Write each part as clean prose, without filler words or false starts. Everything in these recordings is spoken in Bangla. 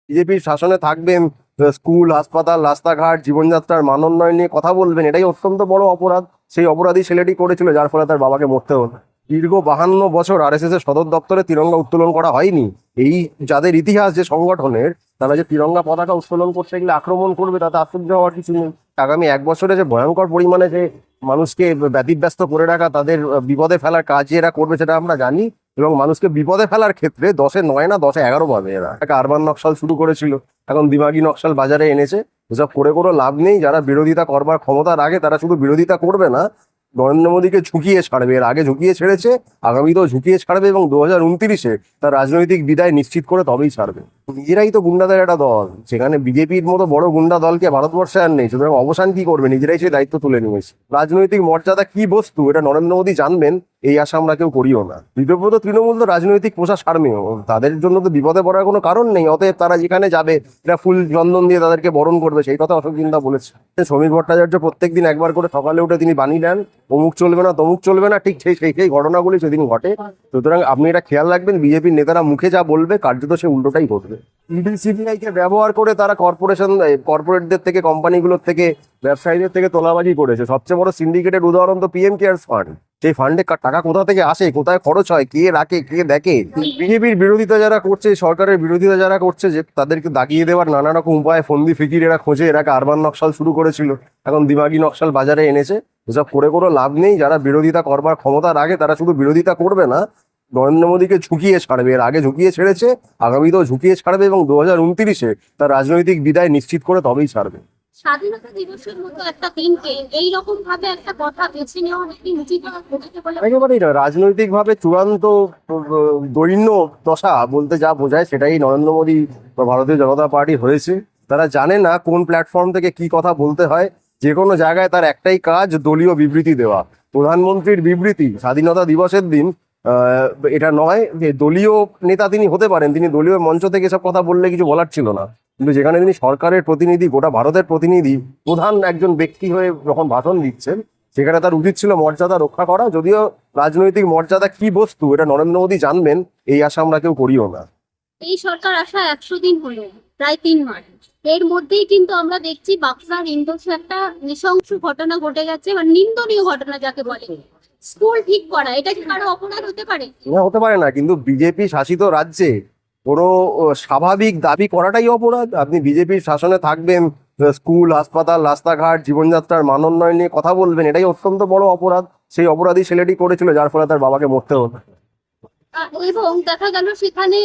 বিজেপির শাসনে থাকবেন, স্কুল, হাসপাতাল, রাস্তাঘাট, জীবনযাত্রার মান উন্নয়ন নিয়ে কথা বলবেন, এটাই অত্যন্ত বড় অপরাধ। সেই অপরাধী ছেলেটি করেছিল, যার ফলে তার বাবাকে মরতে হলো। দীর্ঘ 52 বছর আরএসএস এর সদর দপ্তরে তিরঙ্গা উত্তোলন করা হয়নি। এই যাদের ইতিহাস যে সংগঠনের, তারা যে তিরঙ্গা পতাকা উত্তোলন করতে গেলে আক্রমণ করবে, তাতে আশ্চর্য হওয়ার কিছু নেই। আগামী 1 বছরে যে ভয়ঙ্কর পরিমাণে যে মানুষকে ব্যতিব্যস্ত করে রাখা, তাদের বিপদে ফেলার কাজ যে এরা করবে সেটা আমরা জানি। এবং মানুষকে বিপদে ফেলার ক্ষেত্রে 10-এ 9 না 10-এ 11 পাবে। এরা একটা আরবান নকশাল শুরু করেছিল, এখন দিমাগি নকশাল বাজারে এনেছে। এসব করে কোনো লাভ নেই। যারা বিরোধিতা করবার ক্ষমতা রাখে, তারা শুধু বিরোধিতা করবে না, নরেন্দ্র মোদীকে ঝুঁকিয়ে ছাড়বে। এর আগে ঝুঁকিয়ে ছেড়েছে, আগামীতেও ঝুঁকিয়ে ছাড়বে, এবং 2029-এ তার রাজনৈতিক বিদায় নিশ্চিত করে তবেই ছাড়বে। নিজেরাই তো গুন্ডাদের একটা দল, সেখানে বিজেপির মতো বড় গুন্ডা দলকে ভারতবর্ষে আর নেই। সুতরাং অবসান কি করবে? নিজেরাই সেই দায়িত্ব তুলে নিয়েছে। রাজনৈতিক মর্যাদা কি বস্তু, এটা নরেন্দ্র মোদী জানবেন, এই আশা আমরা কেউ করিও না। বিপ্লব তৃণমূল তো রাজনৈতিক পোষা সারমেয়, তাদের জন্য তো বিপদে পড়ার কোনো কারণ নেই। অতএব তারা যেখানে যাবে, এরা ফুল চন্দন দিয়ে তাদেরকে বরণ করবে, সেই কথা অশোক চিন্তা বলেছে। শ্রমিক ভট্টাচার্য প্রত্যেকদিন একবার করে সকালে উঠে তিনি বাণী দেন, অমুক চলবে না, তমুক চলবে না, ঠিক সেই ঘটনাগুলি সেদিন ঘটে। সুতরাং আপনি এটা খেয়াল রাখবেন, বিজেপির নেতারা মুখে যা বলবে, কার্যত সে উল্টোটাই ঘটবে। ইডি সিবিআই কে ব্যবহার করে তারা কর্পোরেটদের থেকে, কোম্পানিগুলোর থেকে, ব্যবসায়ীদের থেকে তোলাবাজি করেছে। সবচেয়ে বড় সিন্ডিকেটের উদাহরণ তো পিএম কেয়ার্স ফান্ড। সেই ফান্ডে টাকা কোথা থেকে আসে, কোথায় খরচ হয়, কে রাখে, কে দেখে? বিজেপির বিরোধিতা যারা করছে, সরকারের বিরোধিতা যারা করছে, যে তাদেরকে দাগিয়ে দেওয়ার নানা রকম উপায়, ফন্দি ফিকির এরা খোঁজে। এরা আরবান নকশাল শুরু করেছিল, এখন দিমাগি নকশাল বাজারে এনেছে। এসব করে কোনো লাভ নেই। যারা বিরোধিতা করবার ক্ষমতা রাখে, তারা শুধু বিরোধিতা করবে না, নরেন্দ্র মোদীকে ঝুঁকিয়ে ছাড়বে। এর আগে ঝুঁকিয়ে ছেড়েছে, আগামীতেও ঝুঁকিয়ে ছাড়বে, এবং 2029-এ তার রাজনৈতিক বিদায় নিশ্চিত করে তবেই ছাড়বে। স্বাধীনতা দিবসের মতো একটা দিনকে এইরকম ভাবে একটা কথা বেছে নেওয়া নাকি উচিত বলে? একেবারেই নয়। রাজনৈতিক ভাবে চূড়ান্ত দৈন্য দশা বলতে যা বোঝায়, সেটাই নরেন্দ্র মোদী বা ভারতীয় জনতা পার্টি হয়েছে। তারা জানে না কোন প্ল্যাটফর্ম থেকে কি কথা বলতে হয়। যে কোনো জায়গায় তার একটাই কাজ, দলীয় বিবৃতি দেওয়া। প্রধানমন্ত্রীর বিবৃতি স্বাধীনতা দিবসের দিন এটা নয় যে দলীয় নেতা তিনি হতে পারেন, তিনি দলীয় মঞ্চ থেকে এসব কথা বললে কিছু বলার ছিল না। কিন্তু যেখানে তিনি সরকারের প্রতিনিধি, গোটা ভারতের প্রতিনিধি, প্রধান একজন ব্যক্তি হয়ে যখন ভাষণ দিচ্ছেন, সেখানে তার উচিত ছিল মর্যাদা রক্ষা করা। যদিও রাজনৈতিক মর্যাদা কি বস্তু, এটা নরেন্দ্র মোদী জানবেন, এই আশা আমরা কেউ করিও না। এই সরকার আসা 100 দিন হলো, প্রায় 3 মাস। এর মধ্যেই কিন্তু আমরা দেখছি বাক্সার ইন্ডোসে একটা নৃশংস ঘটনা ঘটে গেছে, বা নিন্দনীয় ঘটনা যাকে বলে। স্কুল ঠিক করা, এটা কি কারো অপরাধ হতে পারে? না, হতে পারে না। কিন্তু বিজেপি শাসিত রাজ্যে কোনো স্বাভাবিক দাবি করাটাই অপরাধ। আপনি বিজেপির শাসনে থাকবেন, স্কুল, হাসপাতাল, রাস্তাঘাট, জীবনযাত্রার মান উন্নয়ন নিয়ে কথা বলবেন, এটাই অত্যন্ত বড় অপরাধ। সেই অপরাধী ছেলেটি করেছিল, যার ফলে তার বাবাকে মরতে হলো। এবং দেখা গেল সেখানে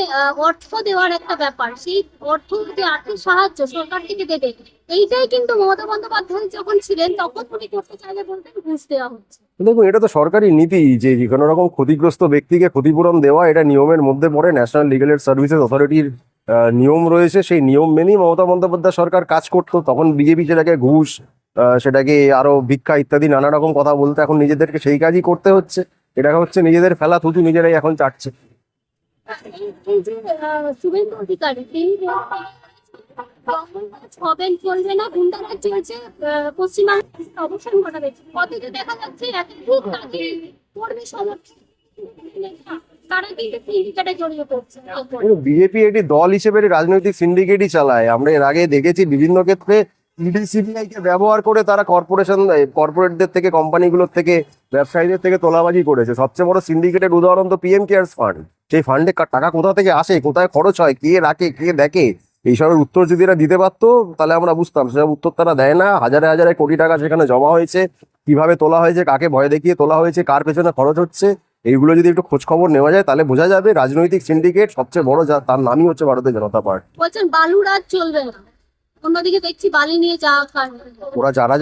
অর্থ দেওয়ার একটা ব্যাপার, সেই অর্থ যে আর্থিক সাহায্য সরকার থেকে দেবে, এইটাই কিন্তু মমতা বন্দ্যোপাধ্যায় যখন ছিলেন তখন উনি করতে চাইলে বলতেন ঘুষ দেওয়া হচ্ছে। দেখুন, এটা তো সরকারি নীতি যে কোনো রকম ক্ষতিগ্রস্ত ব্যক্তিকে ক্ষতিপূরণ দেওয়া, এটা নিয়মের মধ্যে পড়ে। ন্যাশনাল লিগ্যাল এড সার্ভিসেস অথরিটির নিয়ম রয়েছে। সেই নিয়ম মেনেই মমতা বন্দ্যোপাধ্যায় সরকার কাজ করতো। তখন বিজেপি সেটাকে ঘুষ, সেটাকে আরো ভিক্ষা ইত্যাদি নানা রকম কথা বলতে, এখন নিজেদেরকে সেই কাজই করতে হচ্ছে। এটা হচ্ছে নিজেদের ফেলা থুতু, নিজেরাই এখন চাটছে। এই যে শুভেন্দু অধিকারী, তিনি হবেন, চলবে না, গুন্ডারাজ চলছে, পশ্চিমবঙ্গের অবসান ঘটাবে। অথচ দেখা যাচ্ছে একাধিক তাকে কর্মী সমর্থক তারা কিন্তু সিন্ডিকেটে জড়িয়ে পড়ছে। বিজেপি একটি দল হিসেবে রাজনৈতিক সিন্ডিকেটই চালায়। আমরা এর আগে দেখেছি বিভিন্ন ক্ষেত্রে ইডি সিবিআই কে ব্যবহার করে তারা কর্পোরেটদের থেকে, কোম্পানিগুলোর থেকে, ব্যবসায়ীদের থেকে তোলাবাজি করেছে। সবচেয়ে বড় সিন্ডিকেটের উদাহরণ তো পিএম কেয়ার্স ফান্ড। সেই ফান্ডে টাকা কোথা থেকে আসে, কোথায় খরচ হয়, কে রাখে, কে দেখে, এইসবের উত্তর যদি এরা দিতে পারতো, তাহলে আমরা বুঝতাম। সেসব উত্তর তারা দেয় না। হাজারে হাজারে কোটি টাকা সেখানে জমা হয়েছে, কিভাবে তোলা হয়েছে, কাকে ভয় দেখিয়ে তোলা হয়েছে, কার পেছনে খরচ হচ্ছে, এইগুলো যদি একটু খোঁজ খবর নেওয়া যায়, তাহলে বোঝা যাবে রাজনৈতিক সিন্ডিকেট সবচেয়ে বড়, তার নামই হচ্ছে ভারতীয় জনতা পার্টি। বলছেন বালুরাজ চলবে না, অন্যদিকে দেখছি বালি নিয়ে চা খান। ওরা যারা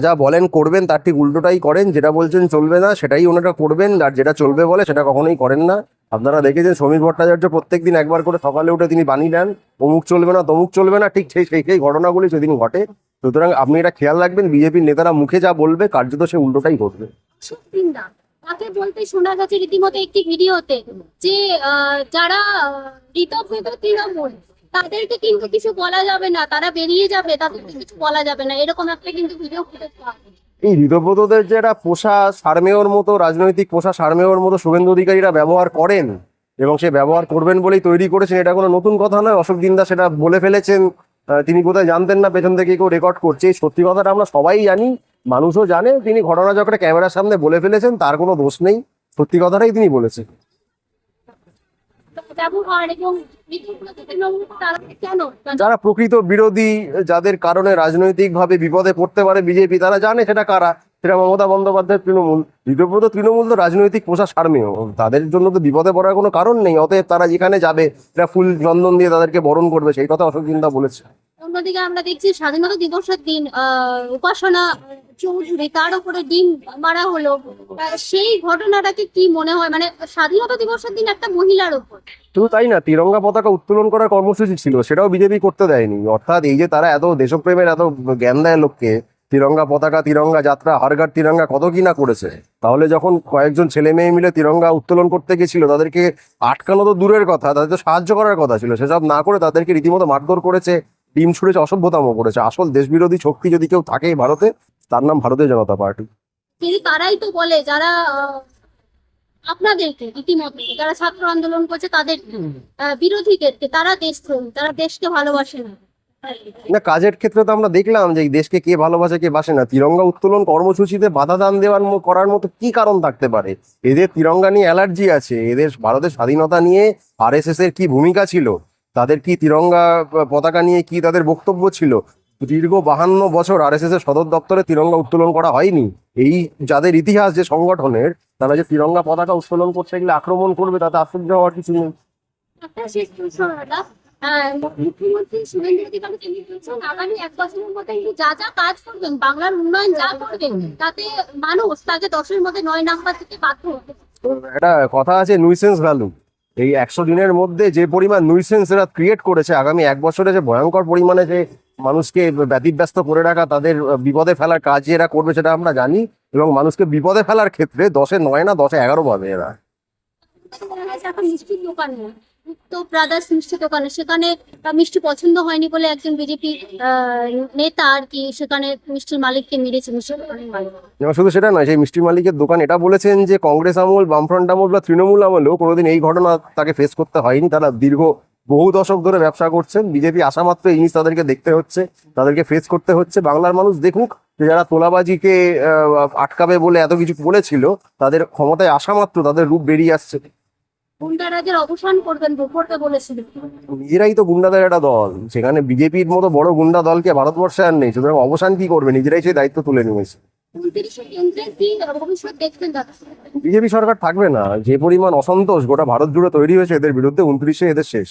যা বলেন করবেন, তার ঠিক উল্টোটাই করেন। যেটা বলছেন চলবে না, সেটাই ওনারা করবেন, আর যেটা চলবে বলে সেটা কখনোই করেন না। আপনারা দেখেছেন শ্রমিক ভট্টাচার্য প্রত্যেকদিন একবার করে সকালে উঠে তিনি বাণী দেন, অমুক চলবে না, তমুক চলবে না, ঠিক সেই ঘটনাগুলি সেদিন ঘটে। সুতরাং আপনি এটা খেয়াল রাখবেন, বিজেপির নেতারা মুখে যা বলবে, কার্যত সে উল্টোটাই ঘটবে। তাকে বলতে শোনা গেছে রীতিমতো একটি ভিডিওতে যে যারা ঋতভেদ তৃণমূল, তাদেরকে কিন্তু কিছু বলা যাবে না, তারা বেরিয়ে যাবে, তাদেরকে কিছু বলা যাবে না, এরকম একটা কিন্তু ভিডিও ফুটেজ পাওয়া গেছে। এই ঋতব্রতদের যে একটা পোষা সারমেয়র মতো, রাজনৈতিক পোষা সারমেয়র মতো শুভেন্দু অধিকারীরা ব্যবহার করেন, এবং সে ব্যবহার করবেন বলেই তৈরি করেছেন, এটা কোনো নতুন কথা নয়। অশোক দিন্দা সেটা বলে ফেলেছেন, তিনি কোথায় জানতেন না পেছন থেকে কেউ রেকর্ড করছে, এই সত্যি কথাটা আমরা সবাই জানি, মানুষও জানে। তিনি ঘটনা চক্রে ক্যামেরার সামনে বলে ফেলেছেন, তার কোনো দোষ নেই, সত্যি কথাটাই তিনি বলেছেন। ব্যবহার এবং রীতিমতো তৃণমূল তারা কেন যারা প্রকৃত বিরোধী, যাদের কারণে রাজনৈতিকভাবে বিপদে পড়তে পারে বিজেপি, তারা জানে সেটা কারা। সেটা মমতা বন্দ্যোপাধ্যায়ের তৃণমূল। দ্বিতীয়ত তৃণমূল তো রাজনৈতিক পোষা সারমেয়, তাদের জন্য তো বিপদে পড়ার কোনো কারণ নেই। অতএব তারা যেখানে যাবে এরা ফুল চন্দন দিয়ে তাদেরকে বরণ করবে, সেই কথা অশোক দিন্দা বলেছে। অন্যদিকে আমরা দেখছি স্বাধীনতা দিবসের দিন উপাসনা চৌধুরী তার উপরে ডিম মারা হলো। সেই ঘটনাটাকে কি মনে হয়, মানে স্বাধীনতা দিবসের দিন একটা মহিলার উপর। শুধু তাই না, তিরঙ্গা পতাকা উত্তোলন করার কর্মসূচি ছিল, সেটাও বিজেপি করতে দেয়নি। অর্থাৎ এই যে তারা এত দেশপ্রেমের এত জ্ঞান দেয় লোককে, তিরঙ্গা পতাকা, তিরঙ্গা যাত্রা, হরঘাট তিরঙ্গা কত কি না করেছে, তাহলে যখন কয়েকজন ছেলে মেয়ে মিলে তিরঙ্গা উত্তোলন করতে গেছিল, তাদেরকে আটকানো তো দূরের কথা, তাদের তো সাহায্য করার কথা ছিল, সেসব না করে তাদেরকে রীতিমতো মারধর করেছে, ডিম ছুঁড়েছে, অসভ্যতাম করেছে। আসল দেশবিরোধী শক্তি যদি কেউ থাকে এই ভারতে, তার নাম ভারতীয় জনতা পার্টি। কিন্তু তারাই তো বলে যারা আপনাদেরকে রীতিমতো যারা ছাত্র আন্দোলন করছে তাদের বিরোধীদেরকে তারা দেশপ্রেমী, তারা দেশকে ভালোবাসে না। না, কাজের ক্ষেত্রে তো আমরা দেখলাম যে এই দেশকে কে ভালোবাসে কে বাসে না। তিরঙ্গা উত্তোলন কর্মসূচিতে বাধা দান দেওয়ার করার মতো কি কারণ থাকতে পারে? এদের তিরঙ্গা নিয়ে অ্যালার্জি আছে, এদের ভারতের স্বাধীনতা নিয়ে আরএসএস এর কি ভূমিকা ছিল, তাদের কি তিরঙ্গা পতাকা নিয়ে কি তাদের বক্তব্য ছিল। দীর্ঘ 52 বছর আরএসএস এর সদর দপ্তরে তিরঙ্গা উত্তোলন করা হয়নি। এই যাদের ইতিহাস যে সংগঠনের, তারা যে তিরঙ্গা পতাকা উত্তোলন করতে গেলে আক্রমণ করবে, তাতে আশ্চর্য হওয়ার কিছু নেই। একটা শেষ প্রশ্ন দাদা, মুখ্যমন্ত্রী শুভেন্দু অধিকারী তিনি বলছেন আগামী 1 বছরের মধ্যে তিনি যা যা কাজ করবেন, বাংলার উন্নয়ন যা করবেন, তাতে মানুষ তাকে 10-এর মধ্যে 9 নাম্বার দিতে বাধ্য হবে। একটা কথা আছে, নুইসেন্স ভ্যালু। এই 100 দিনের মধ্যে যে পরিমাণ নুইসেন্স এরা ক্রিয়েট করেছে, আগামী 1 বছরে যে ভয়ঙ্কর পরিমাণে যে মানুষকে ব্যতিব্যস্ত করে রাখা, তাদের বিপদে ফেলার কাজ যে এরা করবে সেটা আমরা জানি। এবং মানুষকে বিপদে ফেলার ক্ষেত্রে 10-এ 9 না 10-এ 11 পাবে এরা। এখন মিষ্টির দোকানে তো ব্রাদার্স মিষ্টি দোকানে সেখানে মিষ্টি পছন্দ হয়নি বলে একজন বিজেপি নেতা আর কি সেখানে মিষ্টির মালিককে মেরেছে, মিষ্টির দোকানের মালিক। এবং শুধু সেটা নয়, সেই মিষ্টি মালিকের দোকান এটা বলেছেন যে কংগ্রেস আমল, বামফ্রন্ট আমল বা তৃণমূল আমলেও কোনোদিন এই ঘটনা তাকে ফেস করতে হয়নি। তারা দীর্ঘ বহু দশক ধরে ব্যবসা করছেন, বিজেপি আসা মাত্র এই জিনিস তাদেরকে দেখতে হচ্ছে, তাদেরকে ফেস করতে হচ্ছে। বাংলার মানুষ দেখুক যে যারা তোলাবাজিকে আটকাবে বলে এত কিছু বলেছিল, তাদের ক্ষমতায় আসা মাত্র তাদের রূপ বেরিয়ে আসছে। গুন্ডারাজের অবসান করবেন করতে বলেছিলেন। নিজেরাই তো গুন্ডাদের একটা দল, সেখানে বিজেপির মতো বড় গুন্ডা দলকে ভারতবর্ষে আর নেই, সুতরাং অবসান কি করবে, নিজেরাই সেই দায়িত্ব তুলে নিয়েছে। 29 কেন্দ্রের কি ভবিষ্যৎ দেখবেন দাদা? বিজেপি সরকার থাকবে না, যে পরিমাণ অসন্তোষ গোটা ভারত জুড়ে তৈরি হয়েছে এদের বিরুদ্ধে, 29-এ এদের শেষ।